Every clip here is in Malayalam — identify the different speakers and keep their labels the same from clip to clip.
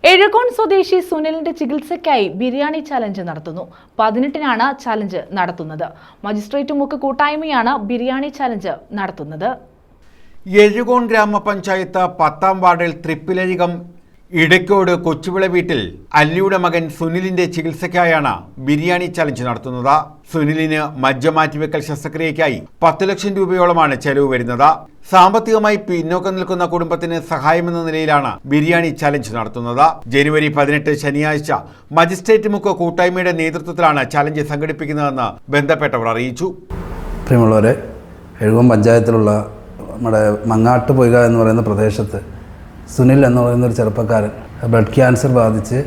Speaker 1: എഴകോൺ സ്വദേശി സുനിലിന്റെ ചികിത്സയ്ക്കായി ബിരിയാണി ചലഞ്ച് നടത്തുന്നു. 18-നാണ് ചലഞ്ച് നടത്തുന്നത്. മജിസ്ട്രേറ്റ് മുക്ക് കൂട്ടായ്മയാണ് ബിരിയാണി ചലഞ്ച് നടത്തുന്നത്.
Speaker 2: എഴകോൺ ഗ്രാമപഞ്ചായത്ത് 10-ാം വാർഡിൽ തൃപ്പിലഴികം ഇടയ്ക്കോട് കൊച്ചുവിള വീട്ടിൽ അല്ലിയുടെ മകൻ സുനിലിന്റെ ചികിത്സയ്ക്കായാണ് ബിരിയാണി ചലഞ്ച് നടത്തുന്നത്. സുനിലിന് മജ്ജ മാറ്റിവെക്കൽ ശസ്ത്രക്രിയയ്ക്കായി 10 ലക്ഷം രൂപയോളമാണ് ചെലവ് വരുന്നത്. സാമ്പത്തികമായി പിന്നോക്കം നിൽക്കുന്ന കുടുംബത്തിന് സഹായമെന്ന നിലയിലാണ് ബിരിയാണി ചലഞ്ച് നടത്തുന്നത്. ജനുവരി 18 ശനിയാഴ്ച മജിസ്ട്രേറ്റ് മുക്ക് കൂട്ടായ്മയുടെ നേതൃത്വത്തിലാണ് ചലഞ്ച് സംഘടിപ്പിക്കുന്നതെന്ന് ബന്ധപ്പെട്ടവർ അറിയിച്ചു.
Speaker 3: പ്രിയമുള്ളവരെ, എഴകോൺ പഞ്ചായത്തിലുള്ള നമ്മുടെ മങ്ങാട്ടുപൊയ്ക എന്ന് പറയുന്ന പ്രദേശത്ത് സുനിൽ എന്ന് പറയുന്നൊരു ചെറുപ്പക്കാരൻ ബ്ലഡ് ക്യാൻസർ ബാധിച്ച്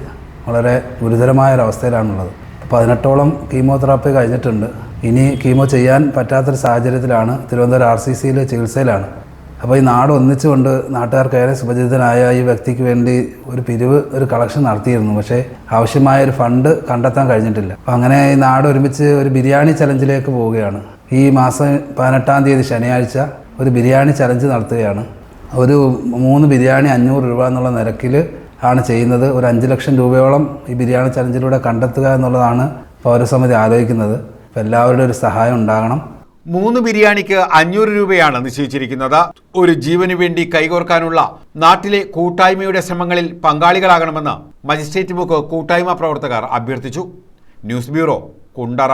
Speaker 3: വളരെ ഗുരുതരമായൊരവസ്ഥയിലാണുള്ളത്. 18ഓളം കീമോതെറാപ്പി കഴിഞ്ഞിട്ടുണ്ട്. ഇനി കീമോ ചെയ്യാൻ പറ്റാത്തൊരു സാഹചര്യത്തിലാണ്. തിരുവനന്തപുരം RCCയിൽ ചികിത്സയിലാണ്. അപ്പോൾ ഈ നാട് ഒന്നിച്ചുകൊണ്ട് നാട്ടുകാർക്കേറെ സുപരിചിതനായ ഈ വ്യക്തിക്ക് വേണ്ടി ഒരു കളക്ഷൻ നടത്തിയിരുന്നു. പക്ഷേ ആവശ്യമായൊരു ഫണ്ട് കണ്ടെത്താൻ കഴിഞ്ഞിട്ടില്ല. അപ്പോൾ അങ്ങനെ ഈ നാട് ഒരുമിച്ച് ഒരു ബിരിയാണി ചലഞ്ചിലേക്ക് പോവുകയാണ്. ഈ മാസം 18-ാം തീയതി ശനിയാഴ്ച ഒരു ബിരിയാണി ചലഞ്ച് നടത്തുകയാണ്. ഒരു 3 ബിരിയാണി 500 രൂപ എന്നുള്ള നിരക്കിൽ ആണ് ചെയ്യുന്നത്. ഒരു 5 ലക്ഷം രൂപയോളം ഈ ബിരിയാണി ചലഞ്ചിലൂടെ കണ്ടെത്തുക എന്നുള്ളതാണ് പൗരസമിതി ആലോചിക്കുന്നത്. അപ്പോൾ എല്ലാവരുടെ ഒരു സഹായം ഉണ്ടാകണം.
Speaker 2: 3 ബിരിയാണിക്ക് 500 രൂപയാണ് നിശ്ചയിച്ചിരിക്കുന്നത്. ഒരു ജീവന് വേണ്ടി കൈകോർക്കാനുള്ള നാട്ടിലെ കൂട്ടായ്മയുടെ ശ്രമങ്ങളിൽ പങ്കാളികളാകണമെന്ന് മജിസ്ട്രേറ്റ് മുക്ക് കൂട്ടായ്മ പ്രവർത്തകർ അഭ്യർത്ഥിച്ചു. News bureau, Kundara.